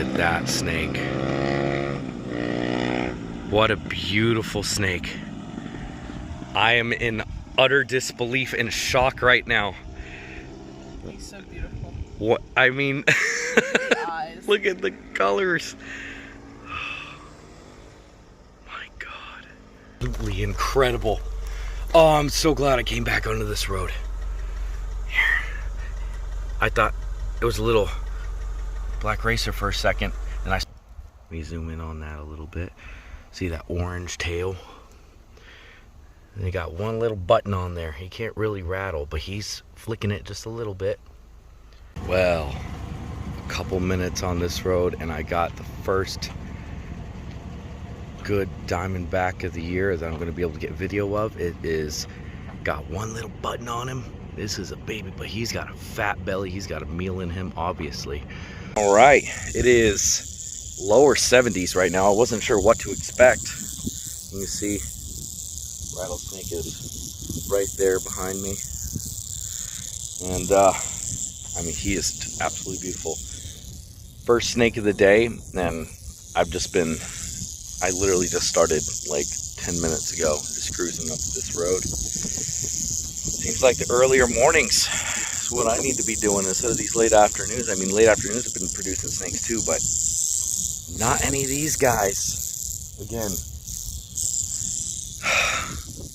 at that snake. What a beautiful snake. I am in utter disbelief and shock right now. He's so beautiful. What I mean, The eyes. look at the colors. My God, absolutely incredible. Oh, I'm so glad I came back onto this road. Here. I thought it was a little black racer for a second, and let me zoom in on that a little bit. See that orange tail? And they got one little button on there. He can't really rattle, but he's flicking it just a little bit. Well, a couple minutes on this road and I got the first good diamondback of the year that I'm going to be able to get video of. It is got one little button on him. This is a baby, but he's got a fat belly. He's got a meal in him, obviously. All right, it is lower 70s right now. I wasn't sure what to expect. You can see rattlesnake is right there behind me, and I mean, he is absolutely beautiful. First snake of the day, and I literally just started like 10 minutes ago, just cruising up this road. Seems like the earlier mornings is what I need to be doing instead of these late afternoons. I mean, late afternoons have been producing snakes too, but not any of these guys. Again,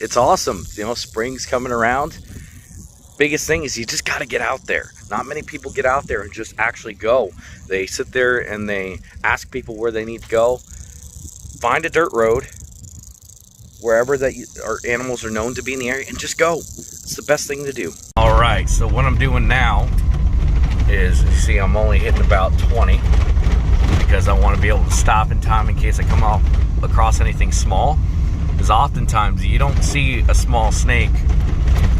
it's awesome. You know, spring's coming around. Biggest thing is you just got to get out there. Not many people get out there and just actually go. They sit there and they ask people where they need to go. Find a dirt road wherever that our animals are known to be in the area and just go. It's the best thing to do. All right, so what I'm doing now is, you see, I'm only hitting about 20 because I want to be able to stop in time in case I come across anything small. Because oftentimes you don't see a small snake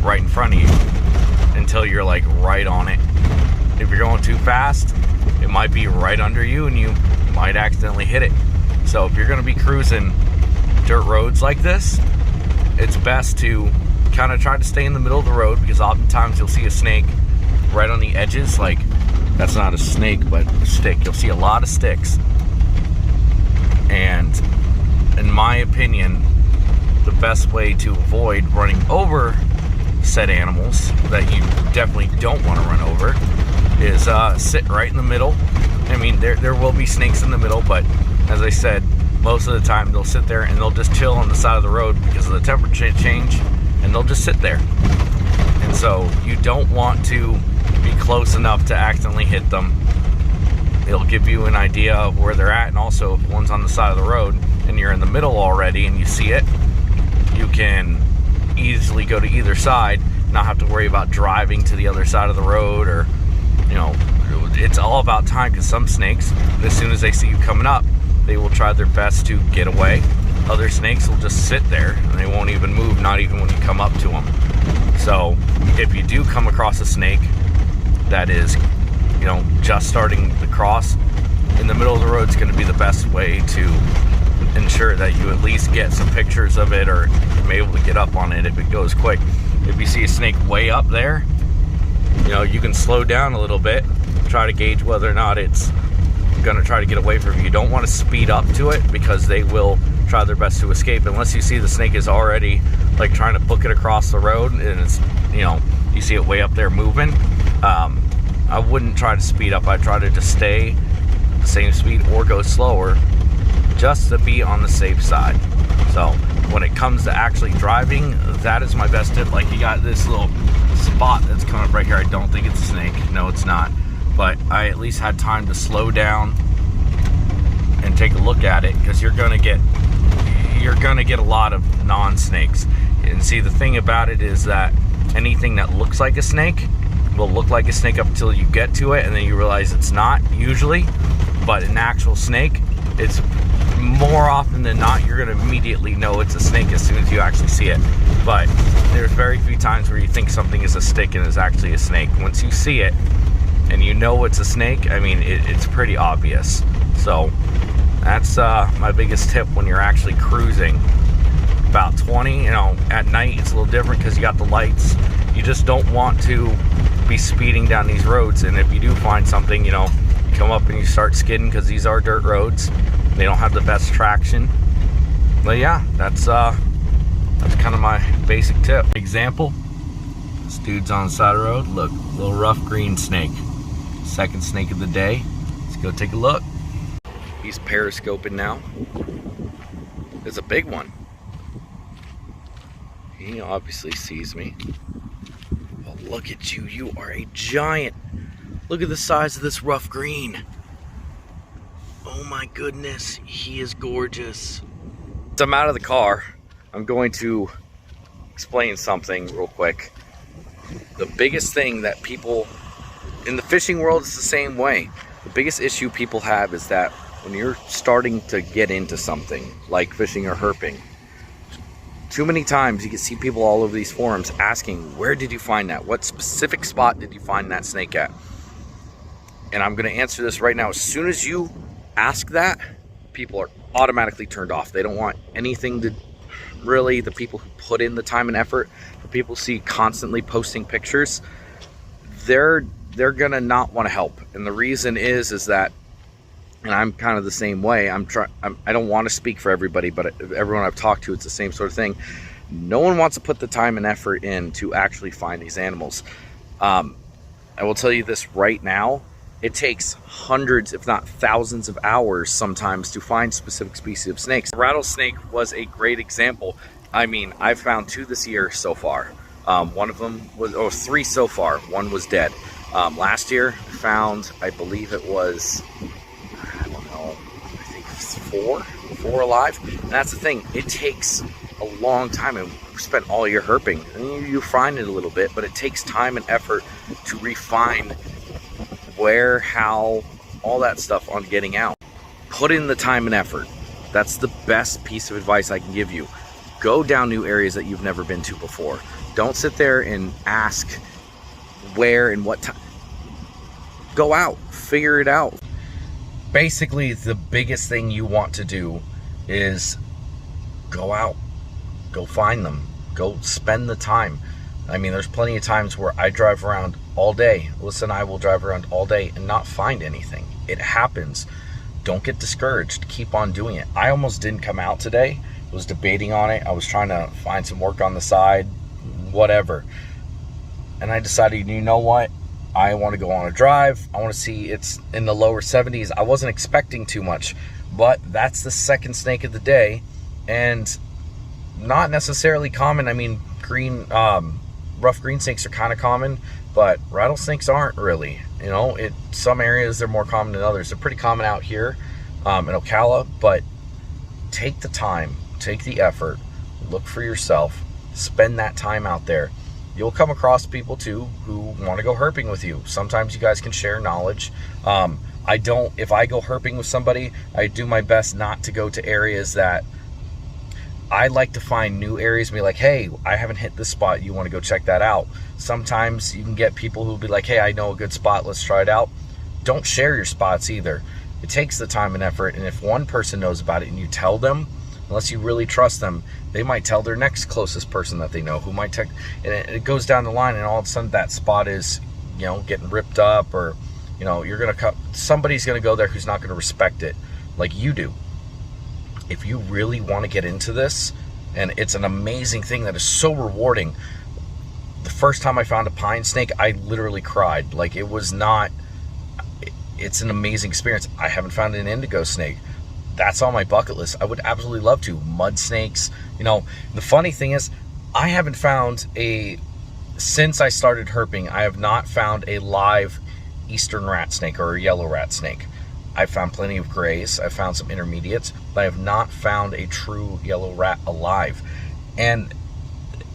right in front of you until you're like right on it. If you're going too fast, it might be right under you and you might accidentally hit it. So if you're going to be cruising dirt roads like this, it's best to kind of try to stay in the middle of the road, because oftentimes you'll see a snake right on the edges. Like, that's not a snake, but a stick. You'll see a lot of sticks. And in my opinion, the best way to avoid running over said animals that you definitely don't want to run over is sit right in the middle. I mean, there will be snakes in the middle, but as I said, most of the time they'll sit there and they'll just chill on the side of the road because of the temperature change, and they'll just sit there. And so you don't want to be close enough to accidentally hit them. It'll give you an idea of where they're at, and also if one's on the side of the road and you're in the middle already and you see it, you can easily go to either side, not have to worry about driving to the other side of the road, or, you know, it's all about time, because some snakes, as soon as they see you coming up, they will try their best to get away. Other snakes will just sit there and they won't even move, not even when you come up to them. So if you do come across a snake that is, you know, just starting to cross, in the middle of the road is going to be the best way to ensure that you at least get some pictures of it, or you're able to get up on it if it goes quick. If you see a snake way up there, you know, you can slow down a little bit, try to gauge whether or not it's going to try to get away from you. You don't want to speed up to it, because they will try their best to escape unless you see the snake is already like trying to book it across the road and it's, you know, you see it way up there moving. I wouldn't try to speed up. I try to just stay the same speed or go slower, just to be on the safe side. So when it comes to actually driving, that is my best tip. Like, you got this little spot that's coming up right here. I don't think it's a snake. No, it's not. But I at least had time to slow down and take a look at it, because you're gonna get a lot of non-snakes. And see, the thing about it is that anything that looks like a snake will look like a snake up until you get to it, and then you realize it's not, usually. But an actual snake, it's more often than not, you're gonna immediately know it's a snake as soon as you actually see it. But there's very few times where you think something is a stick and is actually a snake. Once you see it and you know it's a snake, I mean, it's pretty obvious. So that's my biggest tip when you're actually cruising. About 20, you know, at night it's a little different because you got the lights. You just don't want to be speeding down these roads, and if you do find something, you know, come up and you start skidding because these are dirt roads. They don't have the best traction. But yeah, that's kind of my basic tip. Example, this dude's on the side of the road. Look, little rough green snake. Second snake of the day. Let's go take a look. He's periscoping now. It's a big one. He obviously sees me. Oh, look at you. You are a giant. Look at the size of this rough green. Oh my goodness. He is gorgeous. So I'm out of the car. I'm going to explain something real quick. The biggest thing that people in the fishing world is the same way. The biggest issue people have is that when you're starting to get into something like fishing or herping, too many times you can see people all over these forums asking, where did you find that? What specific spot did you find that snake at? And I'm going to answer this right now. As soon as you ask that, people are automatically turned off. They don't want anything to really, the people who put in the time and effort, the people see constantly posting pictures, they're gonna not want to help. And the reason is that, and I'm kind of the same way, I don't want to speak for everybody, but everyone I've talked to, it's the same sort of thing. No one wants to put the time and effort in to actually find these animals. I will tell you this right now, it takes hundreds, if not thousands of hours sometimes to find specific species of snakes. Rattlesnake was a great example. I mean, I've found 2 this year so far. One of them was, 3 so far. One was dead. Last year, I found, I believe it was, I don't know, I think it was 4 alive. And that's the thing, it takes a long time, and we spent all year herping. And you find it a little bit, but it takes time and effort to refine where, how, all that stuff on getting out. Put in the time and effort. That's the best piece of advice I can give you. Go down new areas that you've never been to before. Don't sit there and ask where and what time. Go out, figure it out. Basically, the biggest thing you want to do is go out, go find them, go spend the time. I mean, there's plenty of times where I drive around all day. Alyssa and I will drive around all day and not find anything. It happens. Don't get discouraged. Keep on doing it. I almost didn't come out today. I was debating on it. I was trying to find some work on the side, whatever. And I decided, you know what? I want to go on a drive. I want to see, it's in the lower 70s. I wasn't expecting too much, but that's the second snake of the day, and not necessarily common. I mean, rough green snakes are kind of common, but rattlesnakes aren't really. You know, some areas they're more common than others. They're pretty common out here in Ocala, but take the time, take the effort, look for yourself, spend that time out there. You'll come across people too who want to go herping with you. Sometimes you guys can share knowledge. If I go herping with somebody, I do my best not to go to areas that, I like to find new areas and be like, hey, I haven't hit this spot. You want to go check that out? Sometimes you can get people who'll be like, hey, I know a good spot. Let's try it out. Don't share your spots either. It takes the time and effort. And if one person knows about it and you tell them, unless you really trust them, they might tell their next closest person that they know, who might and it goes down the line, and all of a sudden that spot is, you know, getting ripped up, or, you know, somebody's going to go there who's not going to respect it like you do. If you really want to get into this, and it's an amazing thing that is so rewarding. The first time I found a pine snake, I literally cried. Like, it's an amazing experience. I haven't found an indigo snake. That's on my bucket list. I would absolutely love to. Mud snakes. You know, the funny thing is, I haven't found since I started herping, I have not found a live eastern rat snake or a yellow rat snake. I've found plenty of grays. I've found some intermediates, but I have not found a true yellow rat alive. And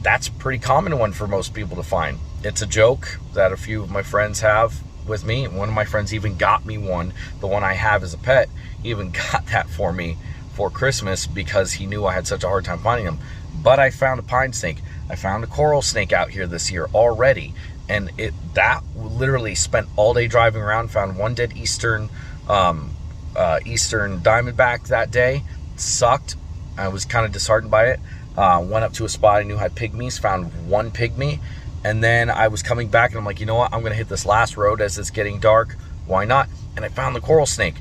that's a pretty common one for most people to find. It's a joke that a few of my friends have with me. One of my friends even got me one. The one I have as a pet, he even got that for me for Christmas because he knew I had such a hard time finding them. But I found a pine snake. I found a coral snake out here this year already. And that literally spent all day driving around, found one dead eastern diamondback that day. It sucked. I was kind of disheartened by it. Went up to a spot I knew had pygmies, found one pygmy, and then I was coming back and I'm like, you know what, I'm gonna hit this last road as it's getting dark. Why not? and I found the coral snake.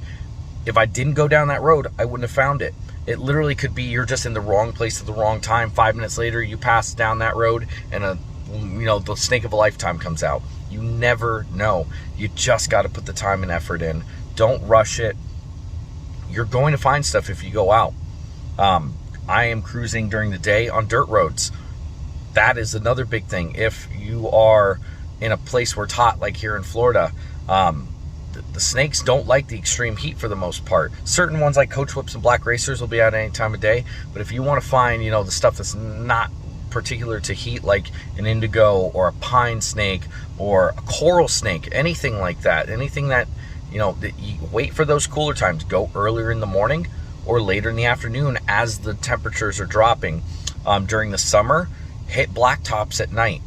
If I didn't go down that road, I wouldn't have found it. It literally could be you're just in the wrong place at the wrong time. 5 minutes later, you pass down that road and the snake of a lifetime comes out. You never know. You just got to put the time and effort in. Don't rush it. You're going to find stuff if you go out. I am cruising during the day on dirt roads. That is another big thing. If you are in a place where it's hot, like here in Florida, the snakes don't like the extreme heat for the most part. Certain ones like coach whips and black racers will be out any time of day. But if you want to find, the stuff that's not particular to heat, like an indigo or a pine snake or a coral snake, anything like that, anything that, that you wait for those cooler times. Go earlier in the morning or later in the afternoon as the temperatures are dropping. During the summer, hit blacktops at night.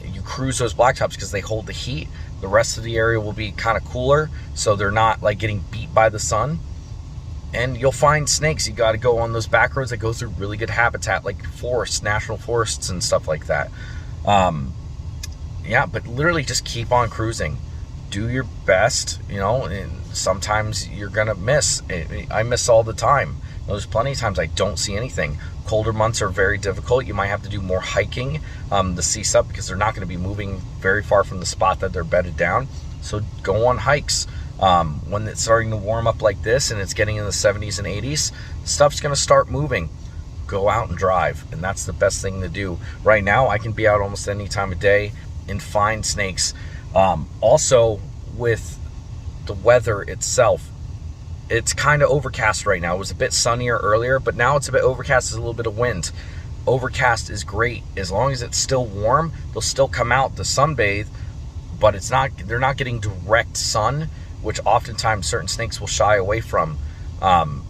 You cruise those blacktops because they hold the heat. The rest of the area will be kind of cooler, so they're not like getting beat by the sun. And you'll find snakes. You got to go on those back roads that go through really good habitat, like forests, national forests and stuff like that. Yeah, but literally just keep on cruising. Do your best, and sometimes you're gonna miss. I miss all the time. There's plenty of times I don't see anything. Colder months are very difficult. You might have to do more hiking to see stuff because they're not going to be moving very far from the spot that they're bedded down. So go on hikes. When it's starting to warm up like this and it's getting in the 70s and 80s, stuff's going to start moving. Go out and drive, and that's the best thing to do. Right now, I can be out almost any time of day and find snakes. Also, with the weather itself, it's kind of overcast right now. It was a bit sunnier earlier, but now it's a bit overcast. There's a little bit of wind. Overcast is great. As long as it's still warm, they'll still come out to sunbathe, but they're not getting direct sun, which oftentimes certain snakes will shy away from.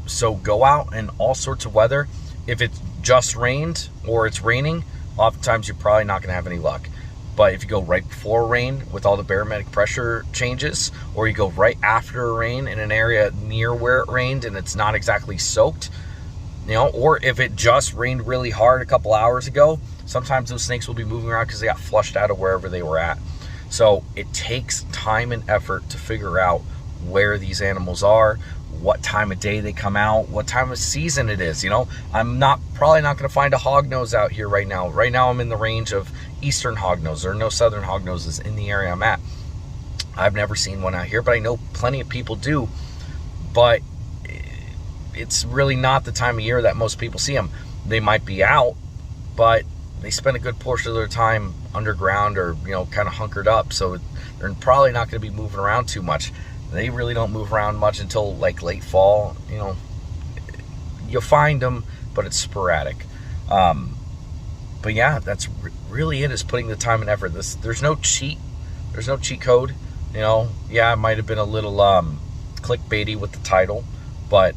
So go out in all sorts of weather. If it's just rained or it's raining, oftentimes you're probably not going to have any luck. But if you go right before rain with all the barometric pressure changes, or you go right after a rain in an area near where it rained and it's not exactly soaked, or if it just rained really hard a couple hours ago, sometimes those snakes will be moving around because they got flushed out of wherever they were at. So it takes time and effort to figure out where these animals are, what time of day they come out, what time of season it is. I'm probably not going to find a hognose out here right now. Right now I'm in the range of eastern hognose. There are no southern hognoses in the area I'm at. I've never seen one out here, but I know plenty of people do. But it's really not the time of year that most people see them. They might be out, but they spend a good portion of their time underground or kind of hunkered up, so they're probably not going to be moving around too much. They really don't move around much until like late fall. You'll find them, but it's sporadic. But yeah, that's really it, is putting the time and effort. There's no cheat code. Yeah, it might have been a little clickbaity with the title, but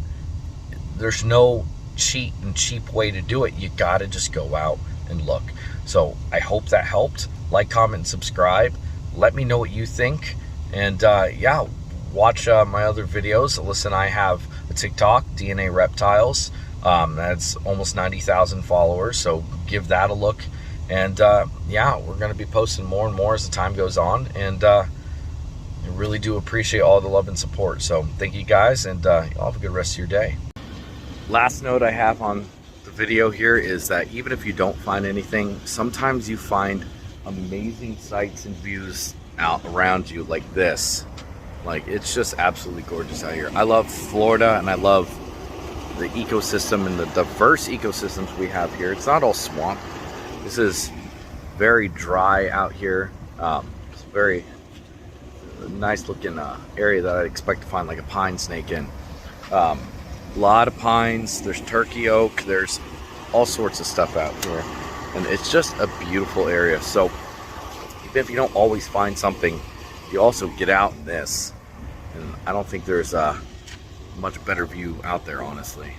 there's no cheat and cheap way to do it. You gotta just go out and look. So I hope that helped. Like, comment, and subscribe. Let me know what you think. And yeah, watch my other videos. Alyssa and I have a TikTok, DNA Reptiles. That's almost 90,000 followers, so give that a look. And yeah, we're going to be posting more and more as the time goes on, and I really do appreciate all the love and support. So thank you guys, and y'all have a good rest of your day. Last note I have on the video here is that even if you don't find anything, sometimes you find amazing sights and views out around you like this. Like, it's just absolutely gorgeous out here. I love Florida, and I love the ecosystem and the diverse ecosystems we have here. It's not all swamp. This is very dry out here. It's a very nice looking area that I'd expect to find like a pine snake in. A lot of pines, there's turkey oak, there's all sorts of stuff out here. And it's just a beautiful area. So even if you don't always find something, you also get out in this. And I don't think there's a much better view out there, honestly.